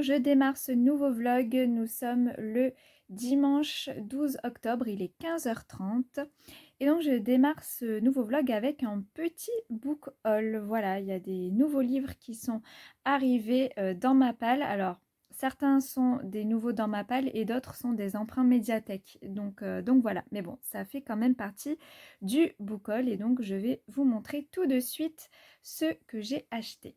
je démarre ce nouveau vlog. Nous sommes le dimanche 12 octobre, il est 15h30. Et donc je démarre ce nouveau vlog avec un petit book haul. Voilà, il y a des nouveaux livres qui sont arrivés dans ma palle. Alors, certains sont des nouveaux dans ma palle et d'autres sont des emprunts médiathèque. Donc voilà, mais bon, ça fait quand même partie du book haul et donc je vais vous montrer tout de suite ce que j'ai acheté.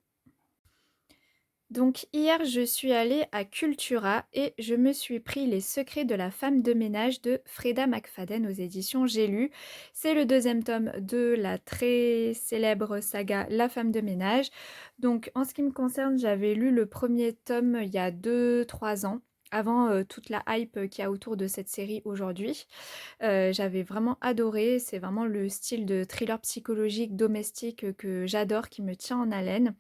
Donc hier, je suis allée à Cultura et je me suis pris Les secrets de la femme de ménage de Freda McFadden aux éditions J'ai lu. C'est le deuxième tome de la très célèbre saga La femme de ménage. Donc en ce qui me concerne, j'avais lu le premier tome il y a 2-3 ans. Avant toute la hype qu'il y a autour de cette série aujourd'hui. J'avais vraiment adoré, c'est vraiment le style de thriller psychologique domestique que j'adore, qui me tient en haleine.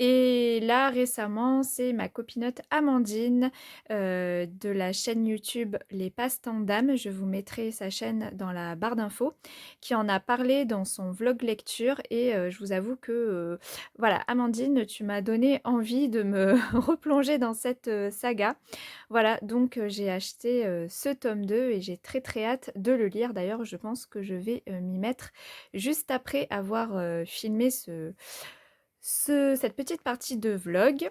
Et là, récemment, c'est ma copinote Amandine de la chaîne YouTube Les Passe-temps d'âme, je vous mettrai sa chaîne dans la barre d'infos, qui en a parlé dans son vlog lecture et je vous avoue que, voilà, Amandine, tu m'as donné envie de me replonger dans cette saga. Voilà, donc j'ai acheté ce tome 2 et j'ai très très hâte de le lire. D'ailleurs, je pense que je vais m'y mettre juste après avoir filmé cette petite partie de vlog.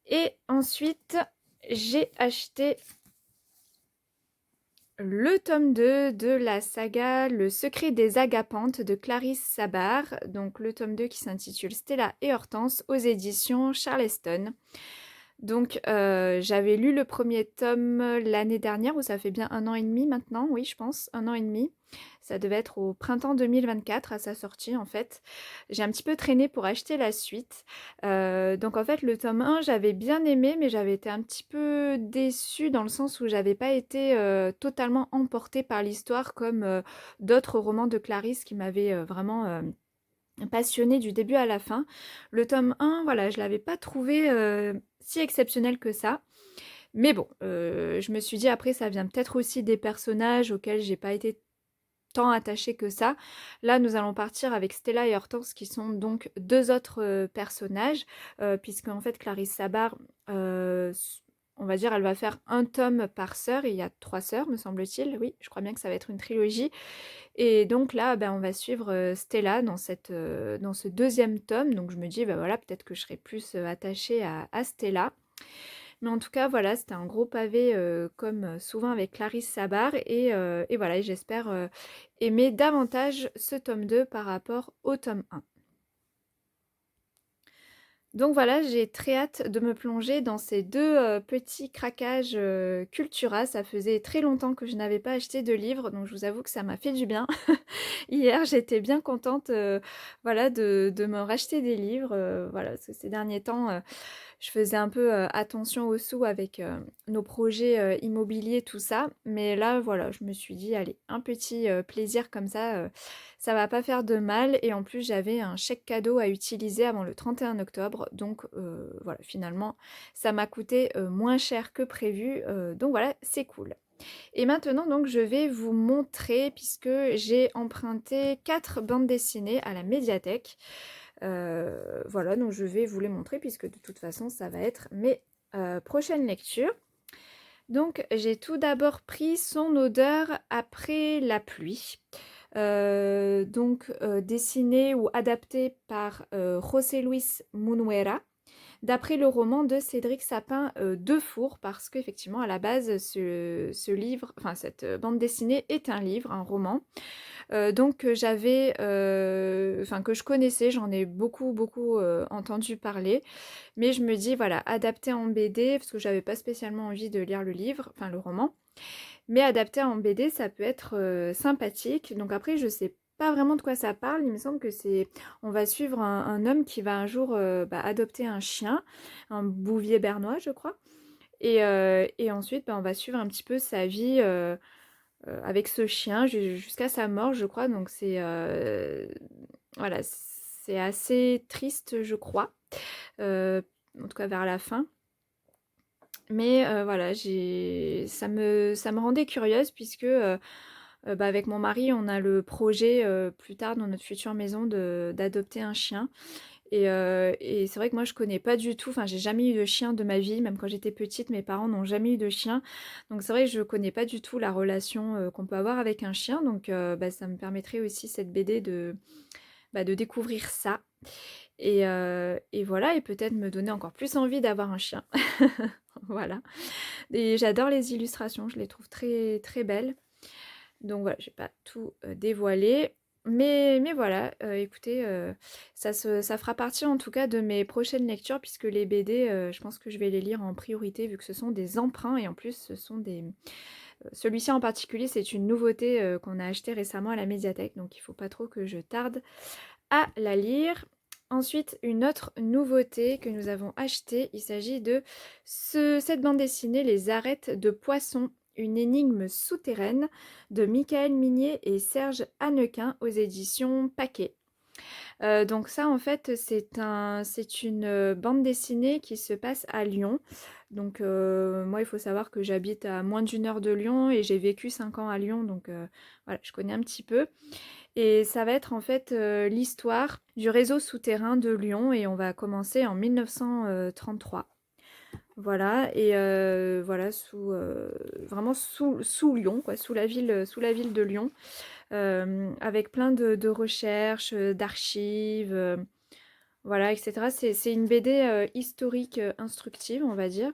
Et ensuite, j'ai acheté le tome 2 de la saga Le secret des agapantes de Clarisse Sabar. Donc le tome 2 qui s'intitule Stella et Hortense aux éditions Charleston. Donc j'avais lu le premier tome l'année dernière, ou ça fait bien 1 an et demi maintenant, oui je pense, 1 an et demi. Ça devait être au printemps 2024 à sa sortie en fait. J'ai un petit peu traîné pour acheter la suite. Donc en fait le tome 1 j'avais bien aimé, mais j'avais été un petit peu déçue dans le sens où j'avais pas été totalement emportée par l'histoire comme d'autres romans de Clarisse qui m'avaient vraiment passionnée du début à la fin. Le tome 1, voilà, je l'avais pas trouvé si exceptionnel que ça. Mais bon, je me suis dit après ça vient peut-être aussi des personnages auxquels j'ai pas été tant attachée que ça. Là, nous allons partir avec Stella et Hortense qui sont donc deux autres personnages, puisque en fait Clarisse Sabar, on va dire, elle va faire un tome par sœur. Il y a 3 sœurs, me semble-t-il. Oui, je crois bien que ça va être une trilogie. Et donc là, ben, on va suivre Stella dans ce deuxième tome. Donc je me dis, ben voilà, peut-être que je serai plus attachée à Stella. Mais en tout cas, voilà, c'était un gros pavé comme souvent avec Clarisse Sabar. Et voilà, j'espère aimer davantage ce tome 2 par rapport au tome 1. Donc voilà, j'ai très hâte de me plonger dans ces deux petits craquages Cultura. Ça faisait très longtemps que je n'avais pas acheté de livres, donc je vous avoue que ça m'a fait du bien. Hier, j'étais bien contente voilà, de me racheter des livres. Voilà, parce que ces derniers temps, je faisais un peu attention aux sous avec nos projets immobiliers, tout ça. Mais là, voilà, je me suis dit, allez, un petit plaisir comme ça va pas faire de mal. Et en plus, j'avais un chèque cadeau à utiliser avant le 31 octobre. Donc voilà, finalement, ça m'a coûté moins cher que prévu. Donc voilà, c'est cool. Et maintenant, donc, je vais vous montrer, puisque j'ai emprunté 4 bandes dessinées à la médiathèque. Voilà, donc je vais vous les montrer, puisque de toute façon, ça va être mes prochaines lectures. Donc, j'ai tout d'abord pris Son odeur après la pluie. Dessiné ou adapté par José Luis Munuera, d'après le roman de Cédric Sapin Defour, parce qu'effectivement à la base ce livre, enfin cette bande dessinée est un livre, un roman, que je connaissais, j'en ai beaucoup entendu parler, mais je me dis voilà, adapté en BD, parce que j'avais pas spécialement envie de lire le livre, enfin le roman, mais adapté en BD, ça peut être sympathique. Donc après, je sais pas vraiment de quoi ça parle. Il me semble que c'est... On va suivre un homme qui va un jour adopter un chien, un bouvier bernois, je crois. Et ensuite, on va suivre un petit peu sa vie avec ce chien jusqu'à sa mort, je crois. Donc c'est... voilà, c'est assez triste, je crois. En tout cas, vers la fin. Mais voilà, ça me rendait curieuse puisque avec mon mari, on a le projet plus tard dans notre future maison d'adopter un chien. Et c'est vrai que moi je connais pas du tout, enfin j'ai jamais eu de chien de ma vie, même quand j'étais petite, mes parents n'ont jamais eu de chien. Donc c'est vrai que je connais pas du tout la relation qu'on peut avoir avec un chien. Donc bah, ça me permettrait aussi cette BD de découvrir ça. Et voilà, et peut-être me donner encore plus envie d'avoir un chien. Voilà. Et j'adore les illustrations, je les trouve très très belles. Donc voilà, je vais pas tout dévoiler. Mais voilà, écoutez, ça fera partie en tout cas de mes prochaines lectures, puisque les BD, je pense que je vais les lire en priorité, vu que ce sont des emprunts, et en plus ce sont des... celui-ci en particulier, c'est une nouveauté qu'on a acheté récemment à la médiathèque, donc il faut pas trop que je tarde à la lire. Ensuite, une autre nouveauté que nous avons achetée, il s'agit de cette bande dessinée Les Arêtes de Poisson, une énigme souterraine de Michael Minier et Serge Hannequin aux éditions Paquet. Donc ça en fait c'est une bande dessinée qui se passe à Lyon. Donc moi il faut savoir que j'habite à moins d'une heure de Lyon et j'ai vécu 5 ans à Lyon, donc voilà, je connais un petit peu. Et ça va être en fait l'histoire du réseau souterrain de Lyon, et on va commencer en 1933. Voilà, et voilà, vraiment sous Lyon, quoi, sous la ville de Lyon, avec plein de recherches, d'archives, voilà, etc. C'est une BD historique, instructive, on va dire.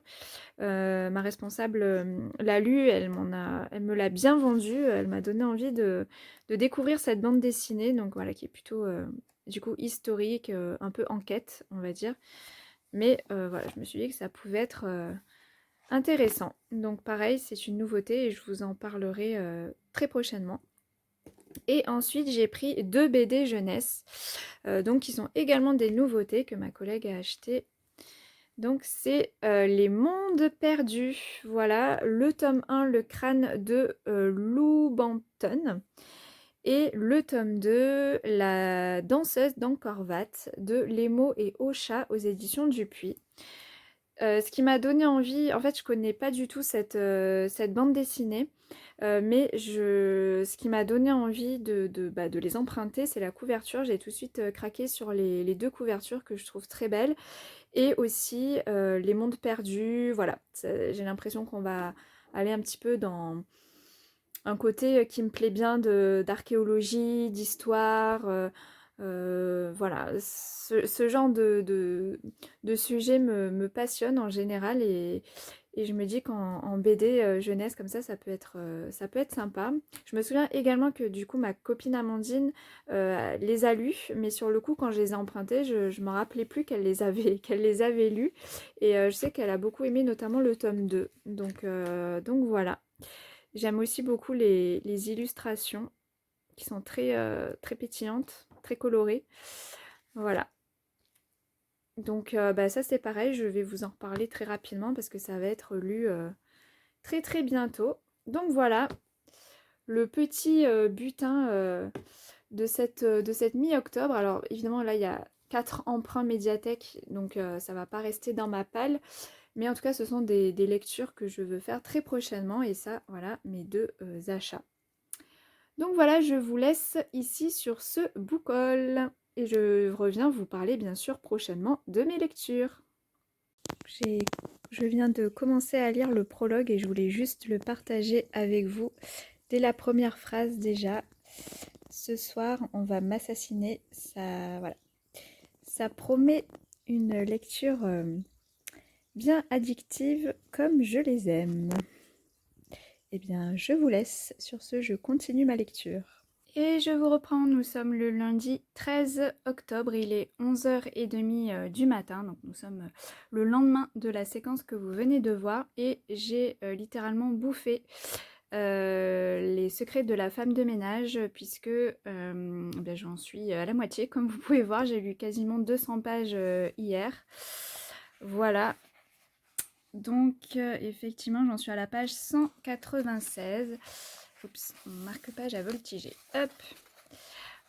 Ma responsable l'a lu, elle me l'a bien vendu, elle m'a donné envie de découvrir cette bande dessinée, donc voilà, qui est plutôt du coup historique, un peu enquête, on va dire. Mais voilà, je me suis dit que ça pouvait être intéressant. Donc pareil, c'est une nouveauté et je vous en parlerai très prochainement. Et ensuite, j'ai pris 2 BD jeunesse, donc qui sont également des nouveautés que ma collègue a achetées. Donc c'est Les Mondes Perdus. Voilà, le tome 1, Le crâne de Lou Banton. Et le tome 2, La danseuse d'Angkor Wat de Lemo et Ocha aux éditions Dupuis. Ce qui m'a donné envie, en fait je connais pas du tout cette bande dessinée, mais ce qui m'a donné envie de les emprunter, c'est la couverture. J'ai tout de suite craqué sur les 2 couvertures que je trouve très belles, et aussi Les Mondes Perdus. Voilà, j'ai l'impression qu'on va aller un petit peu dans un côté qui me plaît bien d'archéologie, d'histoire. Voilà, ce genre de sujet me passionne en général, et je me dis qu'en BD jeunesse comme ça ça peut être sympa. Je me souviens également que du coup ma copine Amandine les a lus, mais sur le coup quand je les ai empruntés, je me rappelais plus qu'elle les avait lus, et je sais qu'elle a beaucoup aimé notamment le tome 2. Donc voilà. J'aime aussi beaucoup les illustrations qui sont très pétillantes, très colorées. Voilà. Donc bah, ça c'est pareil, je vais vous en reparler très rapidement parce que ça va être lu très très bientôt. Donc voilà, le petit butin de cette mi-octobre. Alors évidemment là il y a 4 emprunts médiathèque, donc ça va pas rester dans ma palle. Mais en tout cas ce sont des lectures que je veux faire très prochainement, et ça voilà mes 2 achats. Donc voilà, je vous laisse ici sur ce book haul et je reviens vous parler bien sûr prochainement de mes lectures. Je viens de commencer à lire le prologue et je voulais juste le partager avec vous. Dès la première phrase déjà, ce soir on va m'assassiner. Ça, voilà. Ça promet une lecture bien addictive comme je les aime. Eh bien, je vous laisse. Sur ce, je continue ma lecture. Et je vous reprends, nous sommes le lundi 13 octobre, il est 11h30 du matin, donc nous sommes le lendemain de la séquence que vous venez de voir, et j'ai littéralement bouffé les secrets de la femme de ménage, puisque j'en suis à la moitié, comme vous pouvez voir, j'ai lu quasiment 200 pages hier. Voilà. Donc effectivement j'en suis à la page 196. Oups, mon marque-page a voltigé. Hop.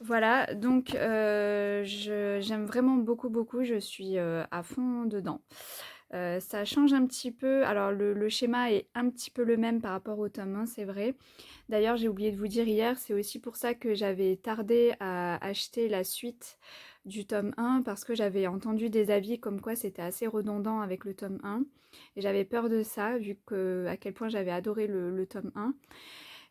Voilà, donc j'aime vraiment beaucoup, je suis à fond dedans. Ça change un petit peu, alors le schéma est un petit peu le même par rapport au tome 1, c'est vrai. D'ailleurs j'ai oublié de vous dire hier, c'est aussi pour ça que j'avais tardé à acheter la suite du tome 1 parce que j'avais entendu des avis comme quoi c'était assez redondant avec le tome 1 et j'avais peur de ça vu que à quel point j'avais adoré le tome 1.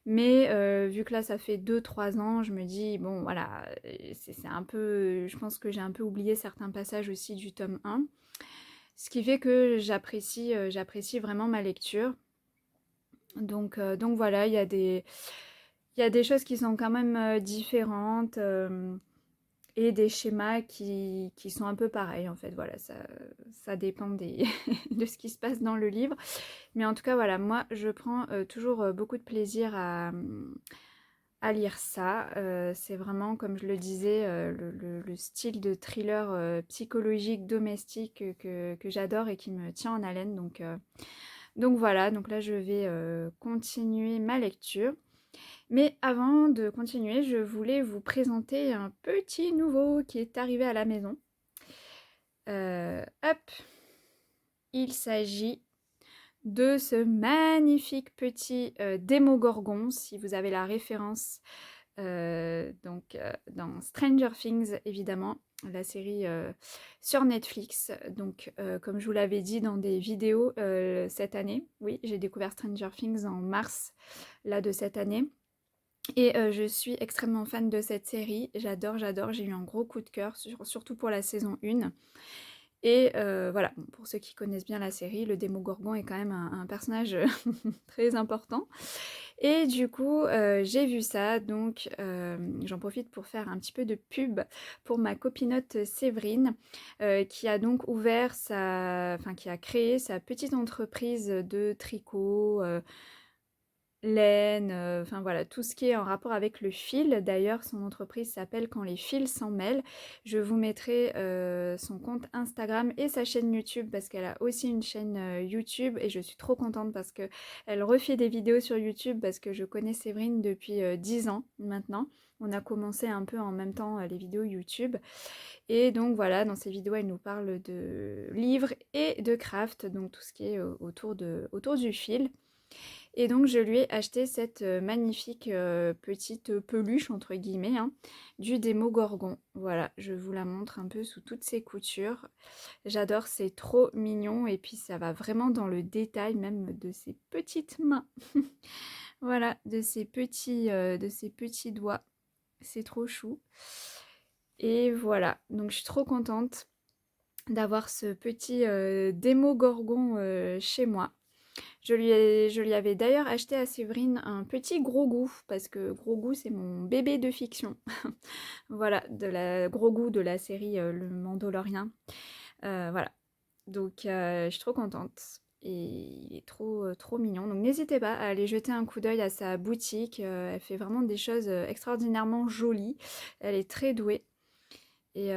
Mais vu que là ça fait 2-3 ans, je me dis bon voilà, c'est un peu, je pense que j'ai un peu oublié certains passages aussi du tome 1. Ce qui fait que j'apprécie vraiment ma lecture. Donc voilà, il y a des choses qui sont quand même différentes et des schémas qui sont un peu pareils en fait. Voilà, ça dépend de ce qui se passe dans le livre. Mais en tout cas, voilà, moi je prends toujours beaucoup de plaisir à lire ça. C'est vraiment, comme je le disais, le style de thriller psychologique domestique que j'adore et qui me tient en haleine. Donc voilà, donc là je vais continuer ma lecture. Mais avant de continuer, je voulais vous présenter un petit nouveau qui est arrivé à la maison. Hop, il s'agit de ce magnifique petit Démogorgon, si vous avez la référence dans Stranger Things, évidemment, la série sur Netflix. Donc, comme je vous l'avais dit dans des vidéos cette année, oui, j'ai découvert Stranger Things en mars là, de cette année. Et je suis extrêmement fan de cette série, j'adore, j'ai eu un gros coup de cœur, surtout pour la saison 1. Et voilà, bon, pour ceux qui connaissent bien la série, le Démogorgon est quand même un personnage très important. Et du coup, j'ai vu ça, donc j'en profite pour faire un petit peu de pub pour ma copinote Séverine, qui a donc qui a créé sa petite entreprise de tricot, laine, enfin voilà, tout ce qui est en rapport avec le fil. D'ailleurs, son entreprise s'appelle Quand les fils s'en mêlent. Je vous mettrai son compte Instagram et sa chaîne YouTube parce qu'elle a aussi une chaîne YouTube et je suis trop contente parce qu'elle refait des vidéos sur YouTube parce que je connais Séverine depuis 10 ans maintenant. On a commencé un peu en même temps les vidéos YouTube. Et donc voilà, dans ces vidéos, elle nous parle de livres et de craft, donc tout ce qui est autour du fil. Et donc je lui ai acheté cette magnifique petite peluche entre guillemets hein, du Démogorgon. Voilà, je vous la montre un peu sous toutes ses coutures. J'adore, c'est trop mignon et puis ça va vraiment dans le détail même de ses petites mains. Voilà, de ses petits doigts. C'est trop chou. Et voilà, donc je suis trop contente d'avoir ce petit Démogorgon chez moi. Je lui avais d'ailleurs acheté à Séverine un petit Gros Goût, parce que Gros Goût, c'est mon bébé de fiction. Voilà, de la Gros Goût de la série Le Mandalorian. Voilà, donc je suis trop contente. Et il est trop mignon. Donc n'hésitez pas à aller jeter un coup d'œil à sa boutique. Elle fait vraiment des choses extraordinairement jolies. Elle est très douée. Et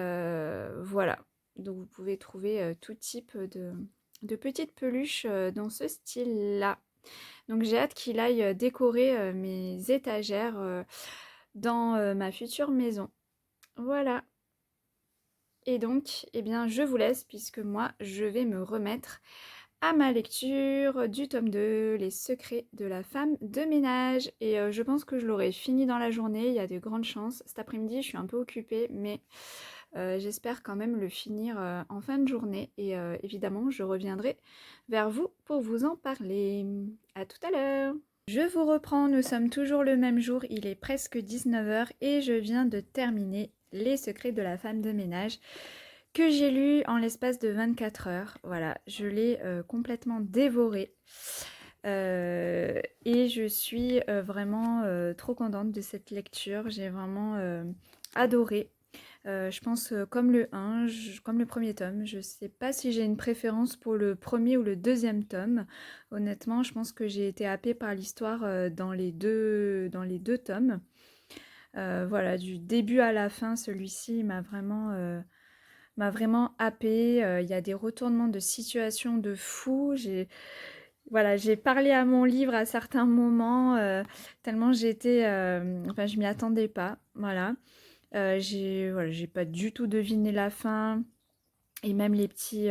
voilà, donc vous pouvez trouver tout type de petites peluches dans ce style-là. Donc j'ai hâte qu'il aille décorer mes étagères dans ma future maison. Voilà. Et donc, eh bien, je vous laisse puisque moi, je vais me remettre à ma lecture du tome 2, Les secrets de la femme de ménage. Et je pense que je l'aurai fini dans la journée, il y a de grandes chances. Cet après-midi, je suis un peu occupée, mais j'espère quand même le finir en fin de journée. Et évidemment, je reviendrai vers vous pour vous en parler. À tout à l'heure. Je vous reprends, nous sommes toujours le même jour, il est presque 19h et je viens de terminer Les secrets de la femme de ménage que j'ai lu en l'espace de 24 heures. Voilà, je l'ai complètement dévoré. Et je suis vraiment trop contente de cette lecture. J'ai vraiment adoré. Je pense comme le 1, comme le premier tome. Je sais pas si j'ai une préférence pour le premier ou le deuxième tome. Honnêtement, je pense que j'ai été happée par l'histoire dans les deux tomes. Voilà, du début à la fin, celui-ci m'a vraiment happée. Il y a des retournements de situation de fou. Voilà, j'ai parlé à mon livre à certains moments, tellement enfin, je m'y attendais pas. Voilà. J'ai pas du tout deviné la fin. Et même les petits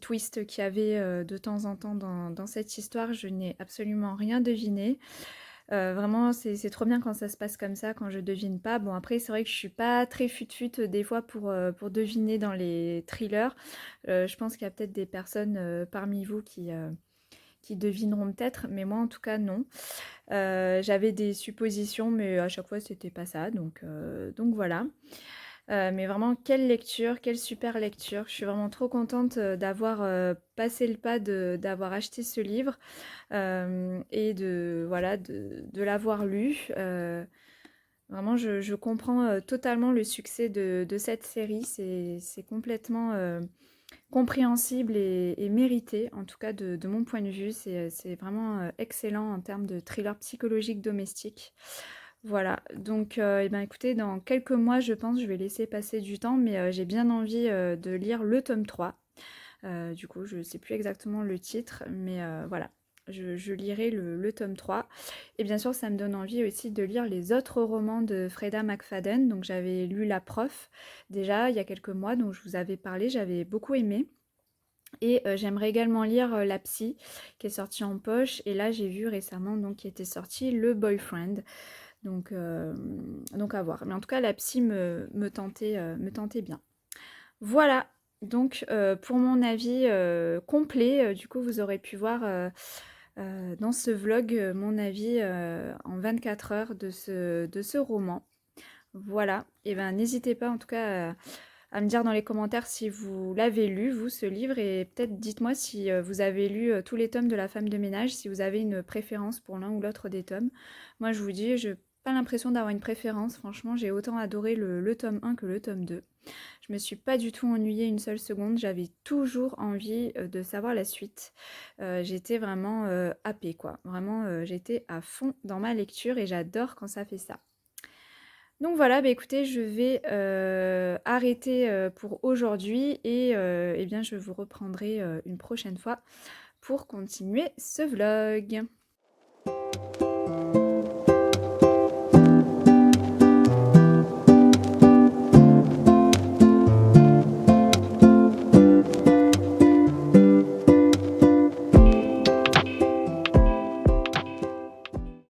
twists qu'il y avait de temps en temps dans cette histoire, je n'ai absolument rien deviné. Vraiment, c'est trop bien quand ça se passe comme ça, quand je devine pas. Bon, après, c'est vrai que je suis pas très fut-fut des fois pour deviner dans les thrillers. Je pense qu'il y a peut-être des personnes parmi vous qui devineront peut-être, mais moi en tout cas non. J'avais des suppositions, mais à chaque fois c'était pas ça, donc voilà. Mais vraiment, quelle lecture, quelle super lecture. Je suis vraiment trop contente d'avoir passé le pas d'avoir acheté ce livre et voilà, de l'avoir lu. Vraiment, je comprends totalement le succès de cette série. C'est complètement compréhensible et mérité, en tout cas de mon point de vue. C'est vraiment excellent en termes de thriller psychologique domestique. Voilà, donc eh ben, écoutez, dans quelques mois, je pense, je vais laisser passer du temps, mais j'ai bien envie de lire le tome 3. Du coup, je ne sais plus exactement le titre, mais voilà, je lirai le tome 3. Et bien sûr, ça me donne envie aussi de lire les autres romans de Freda McFadden. Donc j'avais lu La Prof déjà il y a quelques mois, dont je vous avais parlé, j'avais beaucoup aimé. Et j'aimerais également lire La Psy, qui est sortie en poche. Et là, j'ai vu récemment donc, qui était sorti Le Boyfriend. Donc à voir. Mais en tout cas, La Psy me tentait bien. Voilà, donc pour mon avis complet, du coup vous aurez pu voir dans ce vlog mon avis en 24 heures de ce roman. Voilà, et ben n'hésitez pas en tout cas à me dire dans les commentaires si vous l'avez lu, vous, ce livre, et peut-être dites-moi si vous avez lu tous les tomes de La Femme de ménage, si vous avez une préférence pour l'un ou l'autre des tomes. Moi, je vous dis, je n'ai pas l'impression d'avoir une préférence. Franchement, j'ai autant adoré le tome 1 que le tome 2. Je me suis pas du tout ennuyée une seule seconde. J'avais toujours envie de savoir la suite. J'étais vraiment happée, quoi. Vraiment, j'étais à fond dans ma lecture et j'adore quand ça fait ça. Donc voilà, bah écoutez, je vais arrêter pour aujourd'hui et eh bien je vous reprendrai une prochaine fois pour continuer ce vlog.